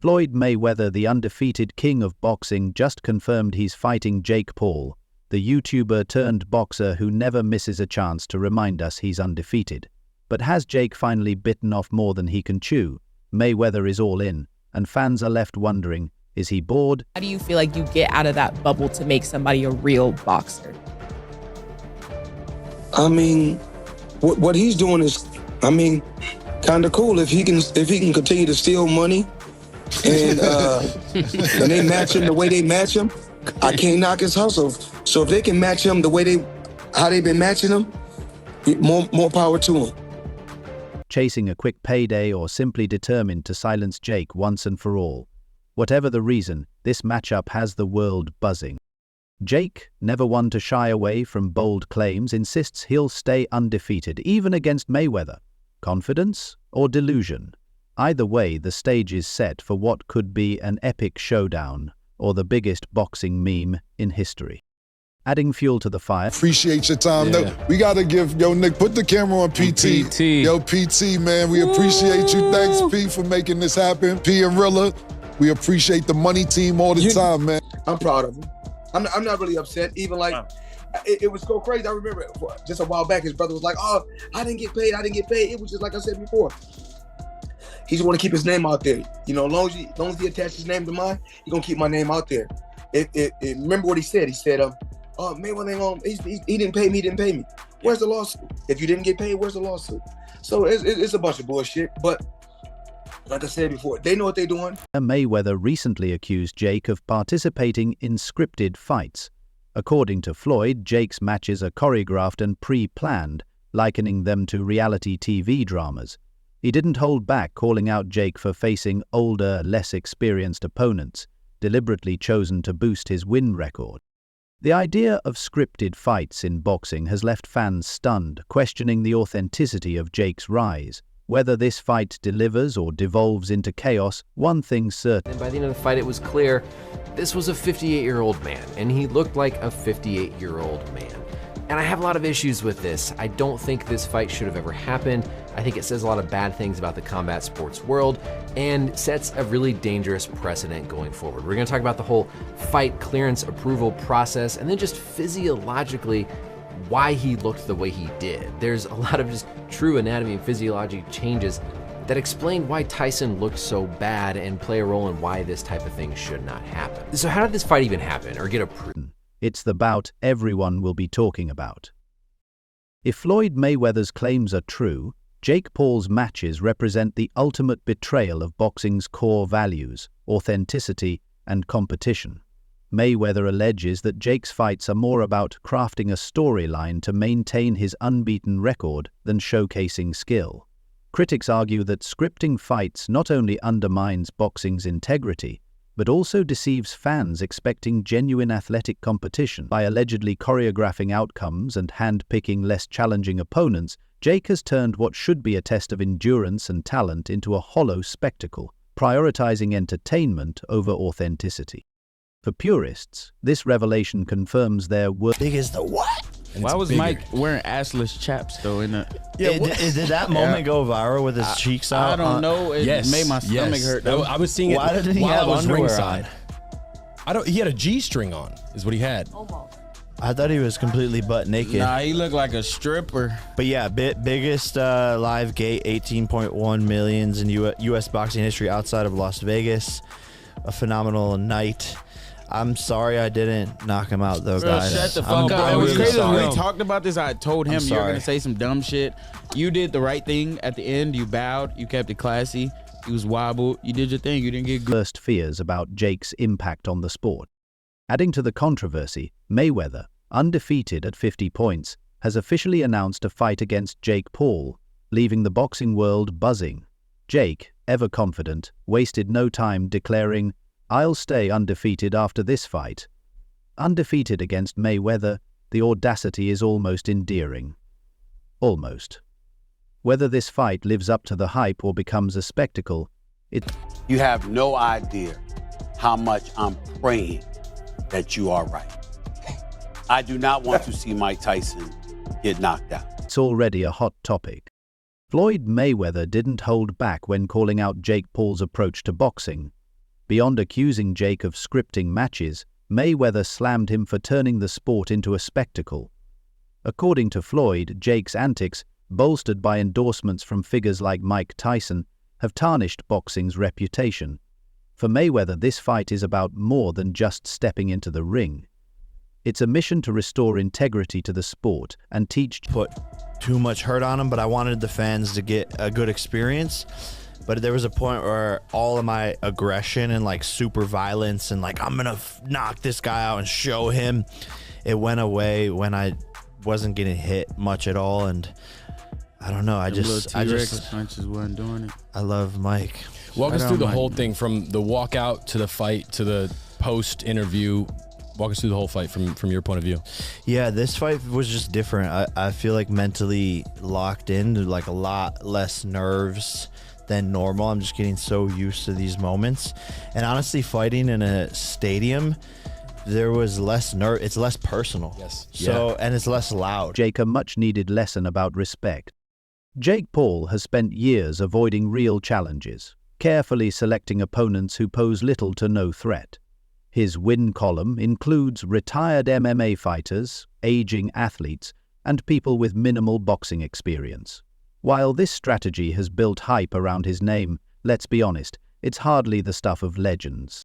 Floyd Mayweather, the undefeated king of boxing, just confirmed he's fighting Jake Paul, the YouTuber turned boxer who never misses a chance to remind us he's undefeated. But has Jake finally bitten off more than he can chew? Mayweather is all in, and fans are left wondering, is he bored? How do you feel like you get out of that bubble to make somebody a real boxer? I mean, what he's doing is, kind of cool. If he can continue to steal money, and they match him the way they match him, I can't knock his hustle. So if they can match him the way how they've been matching him, more power to him. Chasing a quick payday or simply determined to silence Jake once and for all. Whatever the reason, this matchup has the world buzzing. Jake, never one to shy away from bold claims, insists he'll stay undefeated, even against Mayweather. Confidence or delusion? Either way, the stage is set for what could be an epic showdown or the biggest boxing meme in history. Adding fuel to the fire. Appreciate your time. Yeah. No, we got to give, Nick, put the camera on PT. PT, man, we appreciate you. Thanks, P, for making this happen. P and Rilla, we appreciate the money team all the time, man. I'm proud of him. I'm not really upset. Even like, it was so crazy. I remember just a while back, his brother was like, oh, I didn't get paid. It was just like I said before. He just want to keep his name out there. As long as he attaches his name to mine, he gonna keep my name out there. Remember what he said? He said, oh, Mayweather ain't on. He didn't pay me. Where's the lawsuit? If you didn't get paid, where's the lawsuit? So it's a bunch of bullshit. But like I said before, they know what they're doing. Mayweather recently accused Jake of participating in scripted fights. According to Floyd, Jake's matches are choreographed and pre-planned, likening them to reality TV dramas. He didn't hold back, calling out Jake for facing older, less experienced opponents, deliberately chosen to boost his win record. The idea of scripted fights in boxing has left fans stunned, questioning the authenticity of Jake's rise. Whether this fight delivers or devolves into chaos, one thing's certain. And by the end of the fight, it was clear this was a 58-year-old man, and he looked like a 58-year-old man. And I have a lot of issues with this. I don't think this fight should have ever happened. I think it says a lot of bad things about the combat sports world and sets a really dangerous precedent going forward. We're gonna talk about the whole fight clearance approval process and then just physiologically why he looked the way he did. There's a lot of just true anatomy and physiology changes that explain why Tyson looked so bad and play a role in why this type of thing should not happen. So how did this fight even happen or get approved? It's the bout everyone will be talking about. If Floyd Mayweather's claims are true, Jake Paul's matches represent the ultimate betrayal of boxing's core values, authenticity, and competition. Mayweather alleges that Jake's fights are more about crafting a storyline to maintain his unbeaten record than showcasing skill. Critics argue that scripting fights not only undermines boxing's integrity, but also deceives fans expecting genuine athletic competition. By allegedly choreographing outcomes and hand-picking less challenging opponents, Jake has turned what should be a test of endurance and talent into a hollow spectacle, prioritizing entertainment over authenticity. For purists, this revelation confirms their worth. Big as the what? Why was Mike wearing assless chaps though? Did that moment go viral with his cheeks out? I don't know. It made my stomach hurt. I was seeing it Why didn't he while have I was underwear ringside. He had a G-string on, is what he had. I thought he was completely butt naked. Nah, he looked like a stripper. But yeah, biggest live gate, 18.1 millions in U.S. boxing history outside of Las Vegas. A phenomenal night. I'm sorry I didn't knock him out though, guys. Shut the fuck up. It was really crazy when sorry. we talked about this. I told him you were gonna say some dumb shit. You did the right thing at the end. You bowed. You kept it classy. You was wobbled. You did your thing. You didn't get good. First fears about Jake's impact on the sport. Adding to the controversy, Mayweather, undefeated at 50 points, has officially announced a fight against Jake Paul, leaving the boxing world buzzing. Jake, ever confident, wasted no time declaring, "I'll stay undefeated after this fight." Undefeated against Mayweather, the audacity is almost endearing. Almost. Whether this fight lives up to the hype or becomes a spectacle, You have no idea how much I'm praying that you are right. I do not want to see Mike Tyson get knocked out. it's already a hot topic. Floyd Mayweather didn't hold back when calling out Jake Paul's approach to boxing, Beyond accusing Jake of scripting matches, Mayweather slammed him for turning the sport into a spectacle. According to Floyd, Jake's antics, bolstered by endorsements from figures like Mike Tyson, have tarnished boxing's reputation. For Mayweather, this fight is about more than just stepping into the ring. It's a mission to restore integrity to the sport and teach. Put too much hurt on him, but I wanted the fans to get a good experience. But there was a point where all of my aggression and like super violence and like I'm gonna knock this guy out and show him, it went away when I wasn't getting hit much at all. And I don't know, I just punches wasn't doing it. I love Mike. Walk us through the whole thing, from the walkout to the fight to the post interview. Walk us through the whole fight from your point of view. Yeah, this fight was just different. I feel like mentally locked in, like a lot less nerves than normal. I'm just getting so used to these moments. And honestly, fighting in a stadium, there was less nerve. It's less personal. Yes. So, and it's less loud. Jake, a much-needed lesson about respect. Jake Paul has spent years avoiding real challenges, carefully selecting opponents who pose little to no threat. His win column includes retired MMA fighters, aging athletes, and people with minimal boxing experience. While this strategy has built hype around his name, let's be honest, it's hardly the stuff of legends.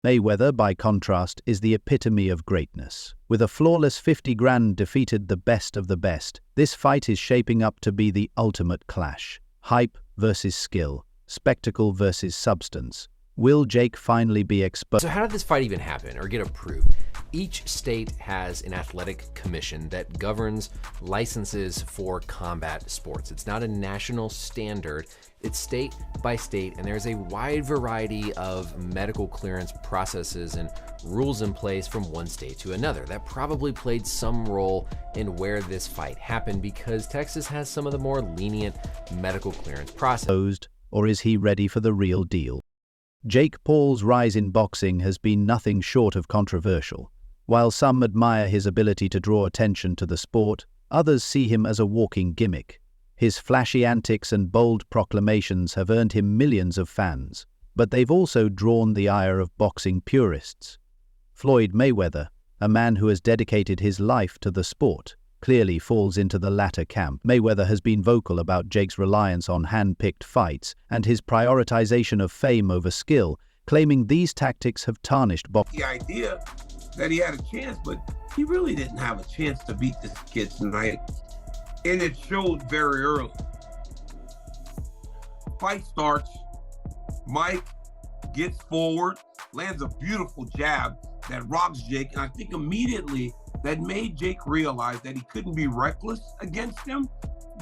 Mayweather, by contrast, is the epitome of greatness. With a flawless 50 grand defeated the best of the best, this fight is shaping up to be the ultimate clash. Hype versus skill, spectacle versus substance. Will Jake finally be exposed? So how did this fight even happen or get approved? Each state has an athletic commission that governs licenses for combat sports. It's not a national standard, it's state by state, and there's a wide variety of medical clearance processes and rules in place from one state to another. That probably played some role in where this fight happened, because Texas has some of the more lenient medical clearance processes. Or is he ready for the real deal? Jake Paul's rise in boxing has been nothing short of controversial. While some admire his ability to draw attention to the sport, others see him as a walking gimmick. His flashy antics and bold proclamations have earned him millions of fans, but they've also drawn the ire of boxing purists. Floyd Mayweather, a man who has dedicated his life to the sport, clearly falls into the latter camp. Mayweather has been vocal about Jake's reliance on hand-picked fights and his prioritization of fame over skill, claiming these tactics have tarnished boxing. The idea that he had a chance, but he really didn't have a chance to beat this kid tonight, and it showed very early. Fight starts, Mike gets forward, lands a beautiful jab that rocks Jake, and I think immediately that made Jake realize that he couldn't be reckless against him.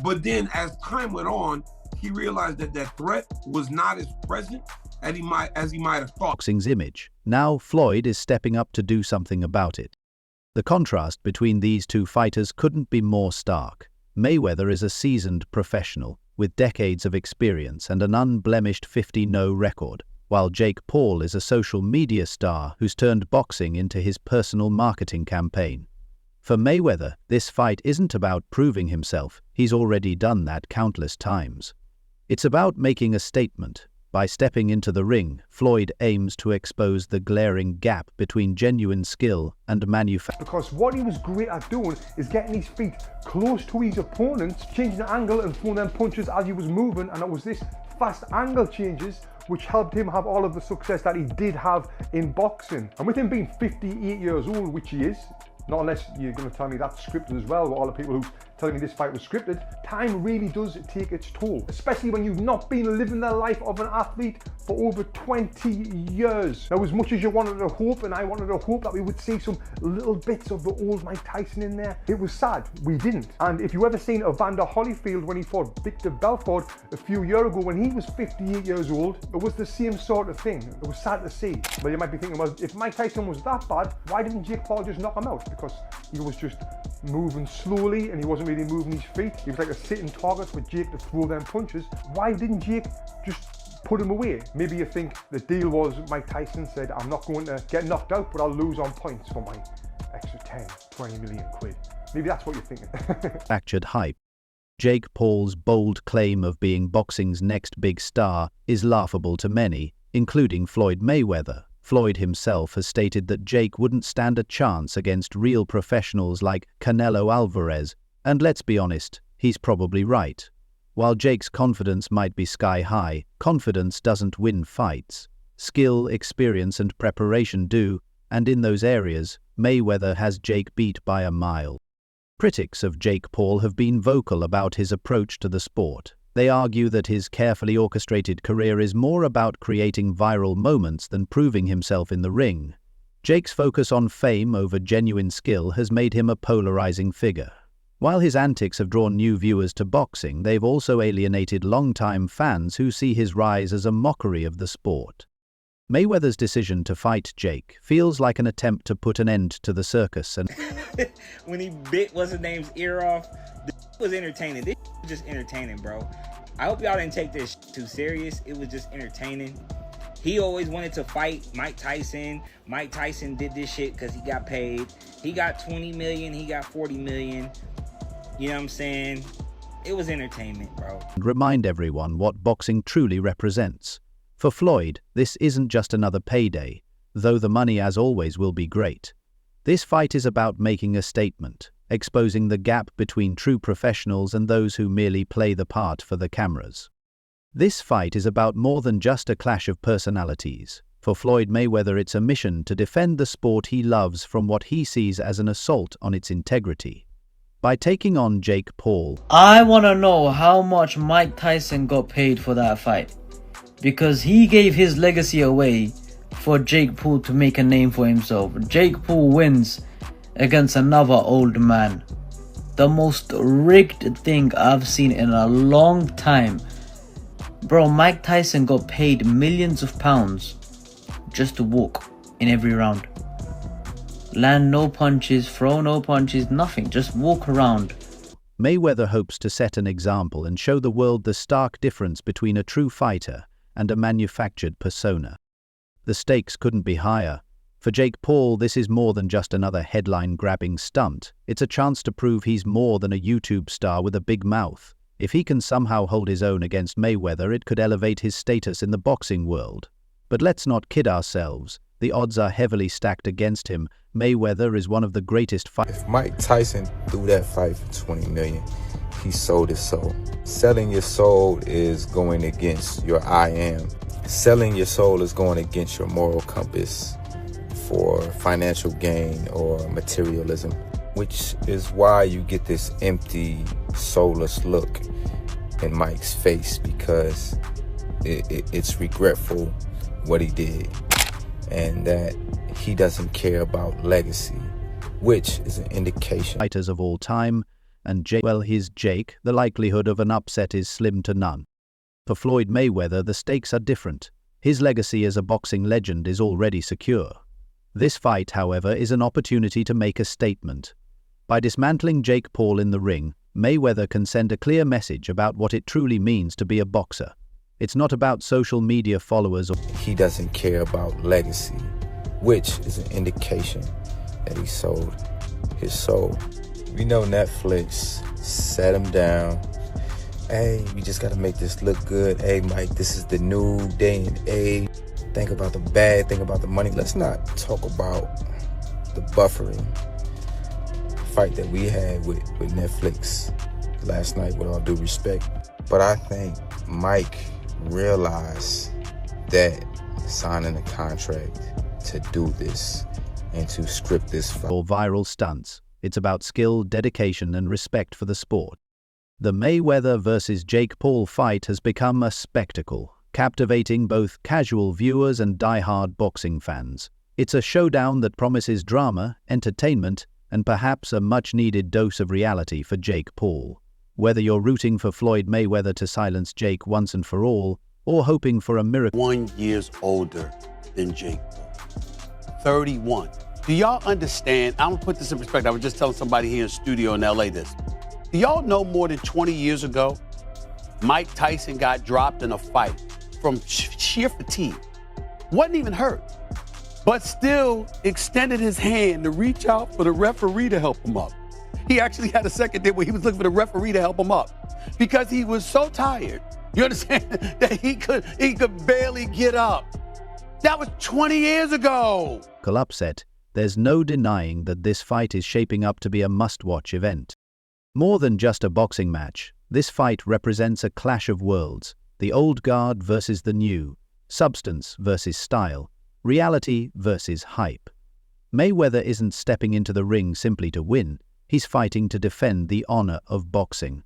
But then as time went on, he realized that that threat was not as present as he might have thought. Boxing's image. Now Floyd is stepping up to do something about it. The contrast between these two fighters couldn't be more stark. Mayweather is a seasoned professional with decades of experience and an unblemished 50-0 record, while Jake Paul is a social media star who's turned boxing into his personal marketing campaign. For Mayweather, this fight isn't about proving himself. He's already done that countless times. It's about making a statement. By stepping into the ring, Floyd aims to expose the glaring gap between genuine skill and manufacturing. Because what he was great at doing is getting his feet close to his opponents, changing the angle and throwing them punches as he was moving, and it was this fast angle changes which helped him have all of the success that he did have in boxing. And with him being 58 years old, which he is, not unless you're going to tell me that's scripted as well, all the people who telling me this fight was scripted, time really does take its toll, especially when you've not been living the life of an athlete for over 20 years. Now, as much as you wanted to hope, and I wanted to hope that we would see some little bits of the old Mike Tyson in there, it was sad, we didn't. And if you ever seen Evander Holyfield when he fought Victor Belfort a few years ago, when he was 58 years old, it was the same sort of thing. It was sad to see. But you might be thinking, well, if Mike Tyson was that bad, why didn't Jake Paul just knock him out? Because he was just moving slowly and he wasn't really moving his feet. He was like a sitting target for Jake to throw them punches. Why didn't Jake just put him away? Maybe you think the deal was Mike Tyson said, I'm not going to get knocked out, but I'll lose on points for my extra 10, 20 million quid. Maybe that's what you're thinking. Manufactured hype. Jake Paul's bold claim of being boxing's next big star is laughable to many, including Floyd Mayweather. Floyd himself has stated that Jake wouldn't stand a chance against real professionals like Canelo Alvarez, and let's be honest, he's probably right. While Jake's confidence might be sky high, confidence doesn't win fights. Skill, experience, and preparation do, and in those areas, Mayweather has Jake beat by a mile. Critics of Jake Paul have been vocal about his approach to the sport. They argue that his carefully orchestrated career is more about creating viral moments than proving himself in the ring. Jake's focus on fame over genuine skill has made him a polarizing figure. While his antics have drawn new viewers to boxing, they've also alienated longtime fans who see his rise as a mockery of the sport. Mayweather's decision to fight Jake feels like an attempt to put an end to the circus and when he bit what's-his-name's ear off, this was entertaining. This was just entertaining, bro. I hope y'all didn't take this too serious. It was just entertaining. He always wanted to fight Mike Tyson. Mike Tyson did this shit because he got paid. He got 20 million, he got 40 million. You know what I'm saying? It was entertainment, bro. Remind everyone what boxing truly represents. For Floyd, this isn't just another payday, though the money as always will be great. This fight is about making a statement, exposing the gap between true professionals and those who merely play the part for the cameras. This fight is about more than just a clash of personalities. For Floyd Mayweather, it's a mission to defend the sport he loves from what he sees as an assault on its integrity. By taking on Jake Paul, I want to know how much Mike Tyson got paid for that fight. Because he gave his legacy away for Jake Paul to make a name for himself. Jake Paul wins against another old man. The most rigged thing I've seen in a long time. Bro, Mike Tyson got paid millions of pounds just to walk in every round. Land no punches, throw no punches, nothing. Just walk around. Mayweather hopes to set an example and show the world the stark difference between a true fighter and a manufactured persona. The stakes couldn't be higher. For Jake Paul, this is more than just another headline-grabbing stunt. It's a chance to prove he's more than a YouTube star with a big mouth. If he can somehow hold his own against Mayweather, it could elevate his status in the boxing world. But let's not kid ourselves. The odds are heavily stacked against him. Mayweather is one of the greatest fighters. If Mike Tyson threw that fight for 20 million, he sold his soul. Selling your soul is going against your I am. Selling your soul is going against your moral compass for financial gain or materialism, which is why you get this empty, soulless look in Mike's face, because it's regretful what he did and that he doesn't care about legacy, which is an indication. Fighters of all time, and he's Jake, the likelihood of an upset is slim to none. For Floyd Mayweather, the stakes are different. His legacy as a boxing legend is already secure. This fight, however, is an opportunity to make a statement. By dismantling Jake Paul in the ring, Mayweather can send a clear message about what it truly means to be a boxer. It's not about social media followers. He doesn't care about legacy, which is an indication that he sold his soul. We know Netflix sat him down. Hey, we just got to make this look good. Hey, Mike, this is the new day and age. Think about the bad, think about the money. Let's not talk about the buffering fight that we had with Netflix last night, with all due respect. But I think Mike realized that signing a contract to do this and to script this fight. Or viral stunts. It's about skill, dedication, and respect for the sport. The Mayweather versus Jake Paul fight has become a spectacle, captivating both casual viewers and die-hard boxing fans. It's a showdown that promises drama, entertainment, and perhaps a much-needed dose of reality for Jake Paul. Whether you're rooting for Floyd Mayweather to silence Jake once and for all, or hoping for a miracle. 1 year older than Jake Paul. 31. Do y'all understand? I'm gonna put this in perspective. I was just telling somebody here in studio in LA this. Do y'all know more than 20 years ago, Mike Tyson got dropped in a fight from sheer fatigue. Wasn't even hurt, but still extended his hand to reach out for the referee to help him up. He actually had a second there where he was looking for the referee to help him up because he was so tired. You understand? That he could barely get up. That was 20 years ago. Upset, there's no denying that this fight is shaping up to be a must-watch event. More than just a boxing match, this fight represents a clash of worlds, the old guard versus the new, substance versus style, reality versus hype. Mayweather isn't stepping into the ring simply to win, he's fighting to defend the honor of boxing.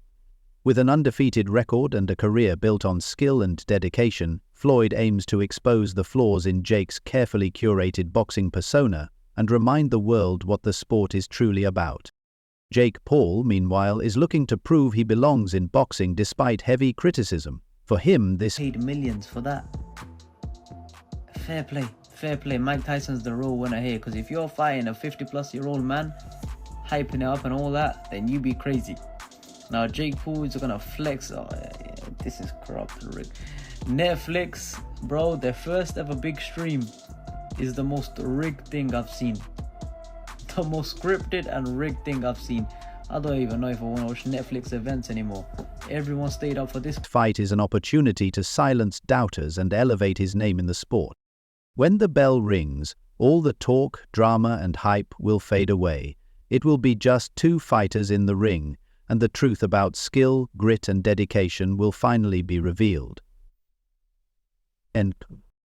With an undefeated record and a career built on skill and dedication, Floyd aims to expose the flaws in Jake's carefully curated boxing persona and remind the world what the sport is truly about. Jake Paul, meanwhile, is looking to prove he belongs in boxing despite heavy criticism. For him, this paid millions for that. Fair play, fair play. Mike Tyson's the real winner here, because if you're fighting a 50-plus-year-old man, hyping it up and all that, then you be crazy. Now Jake Paul is gonna flex. Oh, yeah, this is corrupt, Rick. Netflix, bro, their first ever big stream is the most rigged thing I've seen. The most scripted and rigged thing I've seen. I don't even know if I want to watch Netflix events anymore. Everyone stayed up for this fight is an opportunity to silence doubters and elevate his name in the sport. When the bell rings, all the talk, drama, and hype will fade away. It will be just two fighters in the ring, and the truth about skill, grit, and dedication will finally be revealed. End.